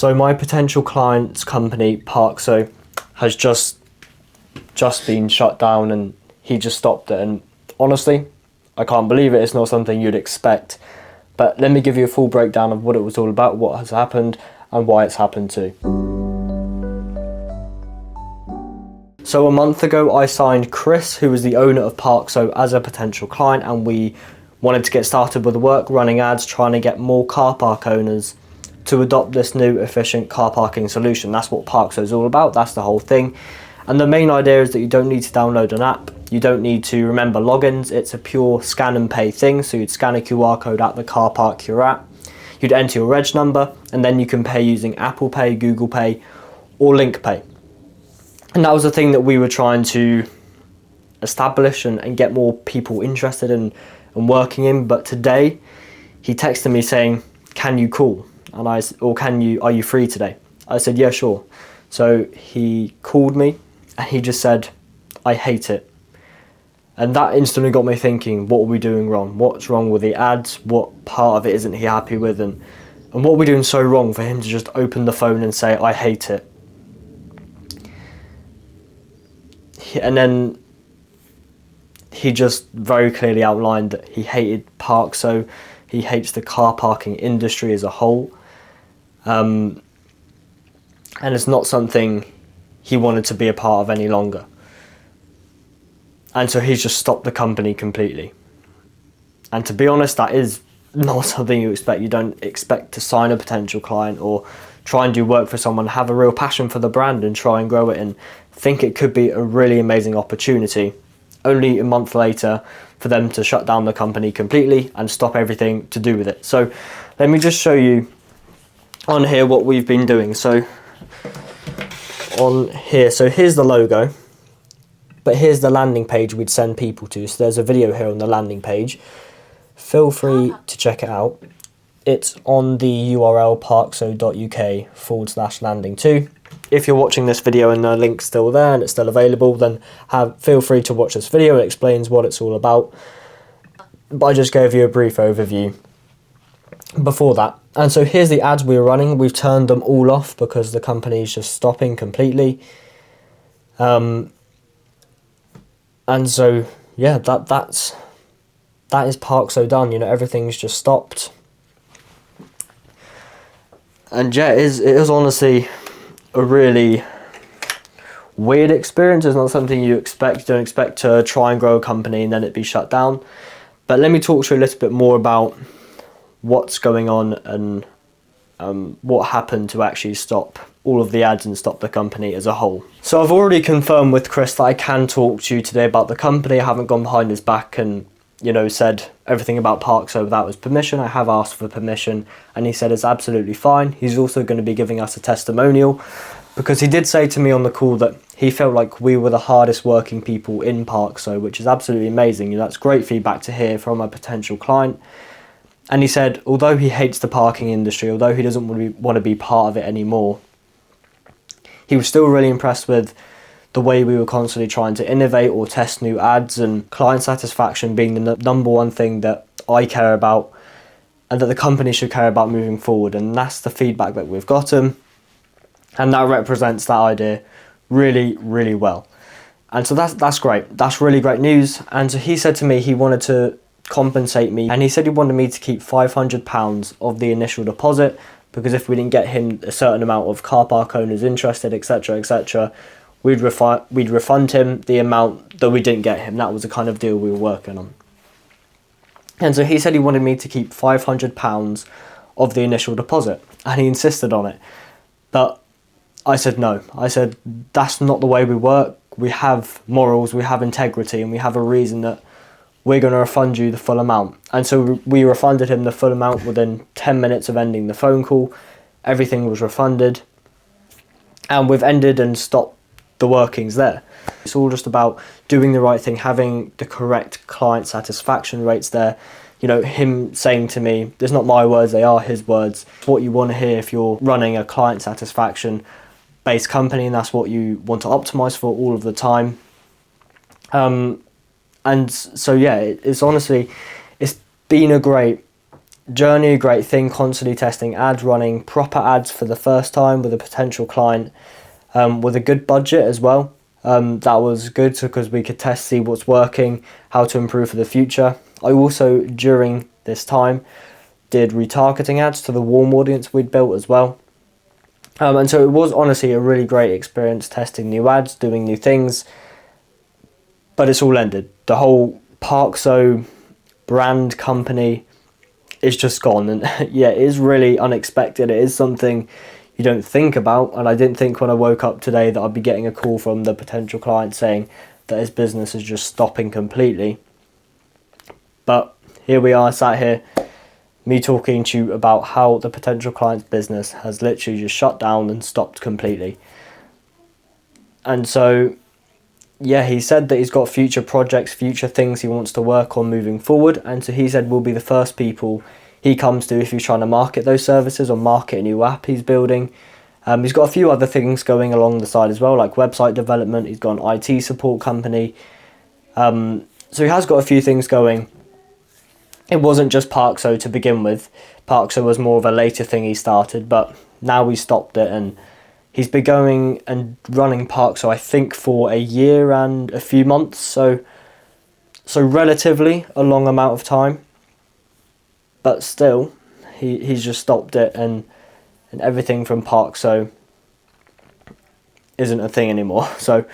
So my potential client's company, Parkso, has just been shut down, and he just stopped it. And honestly, I can't believe it. It's not something you'd expect. But let me give you a full breakdown of what it was all about, what has happened, and why it's happened to. So a month ago, I signed Chris, who was the owner of Parkso, as a potential client, and we wanted to get started with the work, running ads, trying to get more car park owners to adopt this new efficient car parking solution. That's what Parkso is all about. That's the whole thing. And the main idea is that you don't need to download an app. You don't need to remember logins. It's a pure scan and pay thing. So you'd scan a QR code at the car park you're at. You'd enter your reg number, and then you can pay using Apple Pay, Google Pay, or Link Pay. And that was the thing that we were trying to establish and get more people interested in and working in. But today, he texted me saying, "Can you call?" And are you free today? I said, "Yeah, sure." So he called me and he just said, "I hate it." And that instantly got me thinking, what are we doing wrong? What's wrong with the ads? What part of it isn't he happy with? And what are we doing so wrong for him to just open the phone and say, "I hate it"? And then he just very clearly outlined that he hated Parkso, he hates the car parking industry as a whole. And it's not something he wanted to be a part of any longer. And so he's just stopped the company completely. And to be honest, that is not something you expect. You don't expect to sign a potential client or try and do work for someone, have a real passion for the brand and try and grow it and think it could be a really amazing opportunity. Only a month later for them to shut down the company completely and stop everything to do with it. So let me just show you on here what we've been doing. So on here, so here's the logo, but here's the landing page we'd send people to. So there's a video here on the landing page. Feel free to check it out. It's on the URL parkso.uk/landing2. If you're watching this video and the link's still there and it's still available, then feel free to watch this video. It explains what it's all about. But I just gave you a brief overview before that. And so here's the ads we were running. We've turned them all off because the company's just stopping completely. And so, yeah, that is Parkso done. You know, everything's just stopped. And yeah, it is honestly a really weird experience. It's not something you expect. You don't expect to try and grow a company and then it be shut down. But let me talk to you a little bit more about what's going on and what happened to actually stop all of the ads and stop the company as a whole. So I've already confirmed with Chris that I can talk to you today about the company. I haven't gone behind his back and, you know, said everything about Parkso without his permission. I have asked for permission and he said it's absolutely fine. He's also going to be giving us a testimonial because he did say to me on the call that he felt like we were the hardest working people in Parkso, which is absolutely amazing. You know, that's great feedback to hear from a potential client. And he said, although he hates the parking industry, although he doesn't want to be part of it anymore, he was still really impressed with the way we were constantly trying to innovate or test new ads, and client satisfaction being the number one thing that I care about and that the company should care about moving forward. And that's the feedback that we've gotten. And that represents that idea really, really well. And so that's great. That's really great news. And so he said to me he wanted to compensate me, and he said he wanted me to keep £500 of the initial deposit, because if we didn't get him a certain amount of car park owners interested, etc., we'd refund him the amount that we didn't get him. That was the kind of deal we were working on. And so he said he wanted me to keep £500 of the initial deposit, and he insisted on it. But I said no. I said that's not the way we work. We have morals, we have integrity, and we have a reason that we're going to refund you the full amount. And so we refunded him the full amount within 10 minutes of ending the phone call. Everything was refunded. And we've ended and stopped the workings there. It's all just about doing the right thing, having the correct client satisfaction rates there. You know, him saying to me, there's not my words, they are his words. What you want to hear if you're running a client satisfaction based company, and that's what you want to optimize for all of the time. And so, yeah, it's honestly, it's been a great journey, a great thing, constantly testing ads, running proper ads for the first time with a potential client, with a good budget as well. That was good because we could test, see what's working, how to improve for the future. I also, during this time, did retargeting ads to the warm audience we'd built as well. And so it was honestly a really great experience testing new ads, doing new things, but it's all ended. The whole Parkso brand company is just gone, and yeah, it is really unexpected. It is something you don't think about, and I didn't think when I woke up today that I'd be getting a call from the potential client saying that his business is just stopping completely. But here we are, sat here, me talking to you about how the potential client's business has literally just shut down and stopped completely. And so, yeah, he said that he's got future projects, future things he wants to work on moving forward, and so he said we'll be the first people he comes to if he's trying to market those services or market a new app he's building. He's got a few other things going along the side as well, like website development. He's got an IT support company. So he has got a few things going. It wasn't just Parkso to begin with. Parkso was more of a later thing he started, but now he stopped it, and he's been going and running Parkso, I think, for a year and a few months, so relatively a long amount of time. But still, he's just stopped it, and everything from Parkso isn't a thing anymore. So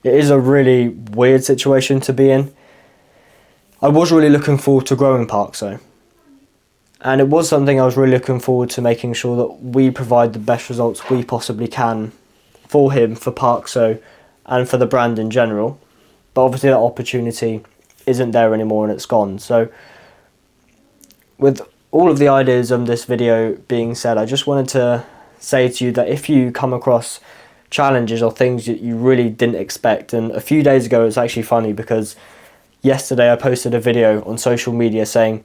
it is a really weird situation to be in. I was really looking forward to growing Parkso, and it was something I was really looking forward to, making sure that we provide the best results we possibly can for him, for Parkso, and for the brand in general. But obviously that opportunity isn't there anymore, and it's gone. So with all of the ideas of this video being said, I just wanted to say to you that if you come across challenges or things that you really didn't expect, and a few days ago it's actually funny because yesterday I posted a video on social media saying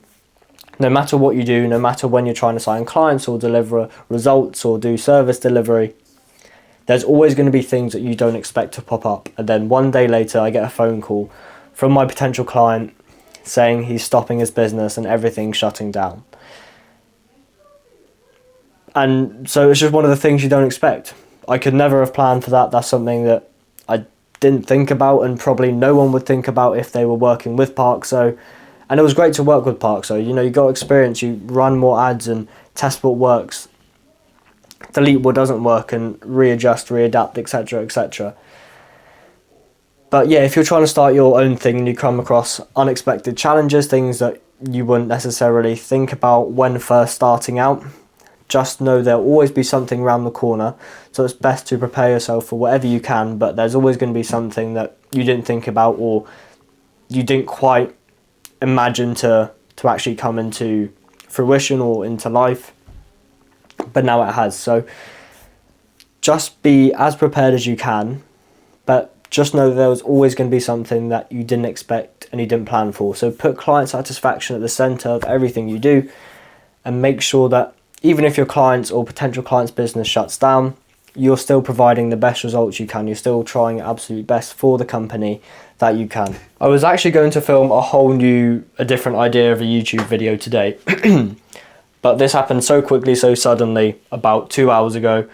no matter what you do, no matter when you're trying to sign clients or deliver results or do service delivery, there's always going to be things that you don't expect to pop up. And then one day later I get a phone call from my potential client saying he's stopping his business and everything's shutting down. And so it's just one of the things you don't expect. I could never have planned for that. That's something that I didn't think about, and probably no one would think about if they were working with Parkso. And it was great to work with Parkso. You know, you got experience, you run more ads and test what works, delete what doesn't work, and readjust, readapt, etc., etc. But yeah, if you're trying to start your own thing and you come across unexpected challenges, things that you wouldn't necessarily think about when first starting out, just know there'll always be something around the corner. So it's best to prepare yourself for whatever you can, but there's always going to be something that you didn't think about or you didn't quite imagine to actually come into fruition or into life, but now it has. So just be as prepared as you can, but just know that there was always going to be something that you didn't expect and you didn't plan for. So put client satisfaction at the center of everything you do, and make sure that even if your clients or potential clients' business shuts down, you're still providing the best results you can. You're still trying your absolute best for the company that you can. I was actually going to film a different idea of a YouTube video today, but this happened so quickly, so suddenly, about 2 hours ago,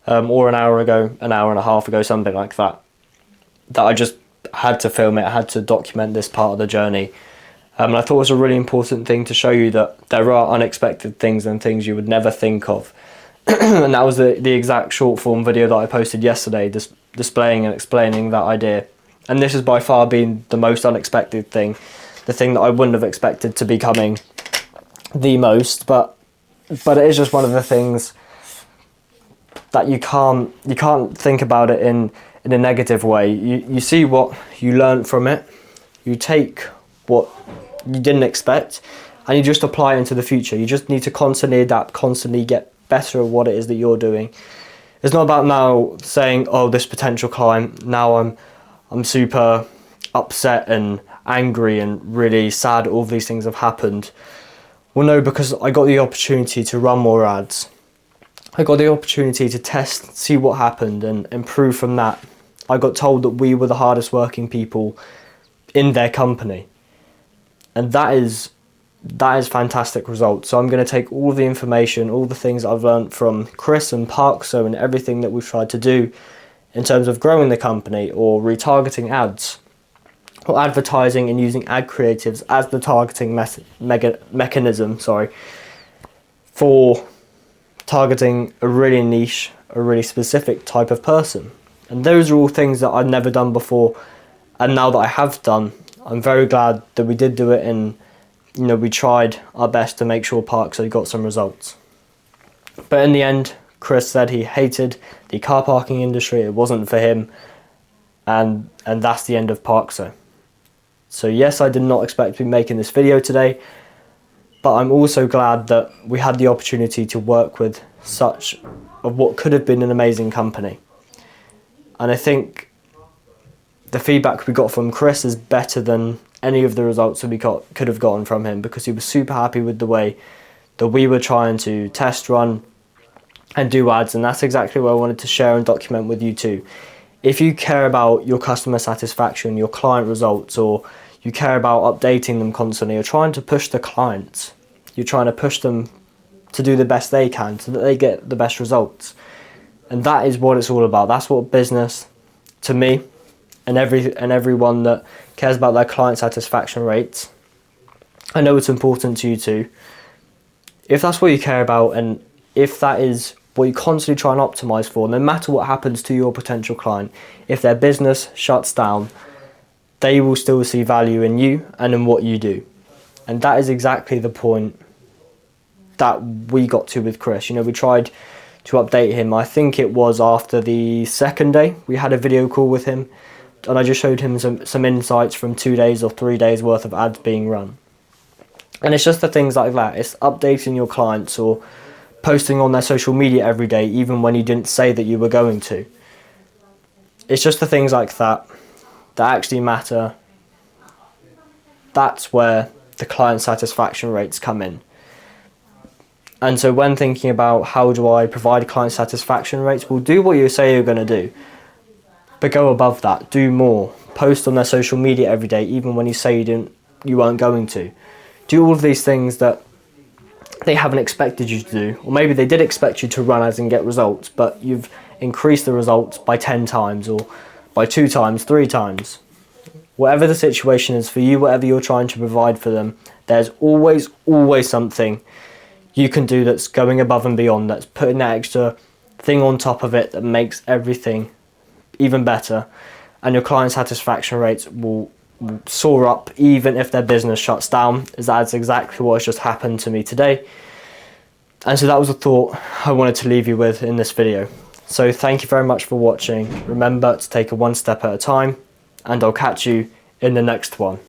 or an hour ago, an hour and a half ago, something like that, that I just had to film it. I had to document this part of the journey. And I thought it was a really important thing to show you that there are unexpected things and things you would never think of. And that was the exact short form video that I posted yesterday, displaying and explaining that idea. And this has by far been the most unexpected thing, the thing that I wouldn't have expected to be coming the most, but it is just one of the things that you can't think about it in a negative way. You see what you learn from it, you take what you didn't expect, and you just apply it into the future. You just need to constantly adapt, constantly get better at what it is that you're doing. It's not about now saying, oh, this potential client, now I'm super upset and angry and really sad all of these things have happened. Well, no, because I got the opportunity to run more ads. I got the opportunity to test, see what happened, and improve from that. I got told that we were the hardest working people in their company. And that is that is fantastic results. So I'm going to take all the information, all the things I've learned from Chris and Parkso and everything that we've tried to do in terms of growing the company or retargeting ads or advertising and using ad creatives as the targeting mechanism, for targeting a really niche, a really specific type of person. And those are all things that I've never done before, and now that I have done, I'm very glad that we did do it, and we tried our best to make sure Parkso got some results. But in the end, Chris said he hated the car parking industry, it wasn't for him, and that's the end of Parkso. So yes, I did not expect to be making this video today, but I'm also glad that we had the opportunity to work with such of what could have been an amazing company. And I think the feedback we got from Chris is better than any of the results that we could have gotten from him, because he was super happy with the way that we were trying to test run and do ads, and that's exactly what I wanted to share and document with you too. If you care about your customer satisfaction, your client results, or you care about updating them constantly, you're trying to push the clients, you're trying to push them to do the best they can so that they get the best results. And that is what it's all about. That's what business, to me, and everyone that cares about their client satisfaction rates, I know it's important to you too. If that's what you care about, and if that is what you constantly try and optimize for, no matter what happens to your potential client, if their business shuts down, they will still see value in you and in what you do. And that is exactly the point that we got to with Chris. We tried to update him. I think it was after the second day we had a video call with him, and I just showed him some insights from 2 days or 3 days worth of ads being run. And it's just the things like that. It's updating your clients or posting on their social media every day, even when you didn't say that you were going to. It's just the things like that that actually matter. That's where the client satisfaction rates come in. And so when thinking about how do I provide client satisfaction rates, well, do what you say you're going to do, but go above that, do more. Post on their social media every day, even when you say you weren't going to. Do all of these things that they haven't expected you to do, or maybe they did expect you to run ads and get results, but you've increased the results by 10 times or by 2 times, 3 times. Whatever the situation is for you, whatever you're trying to provide for them, there's always something you can do that's going above and beyond, that's putting that extra thing on top of it that makes everything even better, and your client satisfaction rates will soar up even if their business shuts down, as that's exactly what has just happened to me today. And so that was a thought I wanted to leave you with in this video. So thank you very much for watching. Remember to take it one step at a time, and I'll catch you in the next one.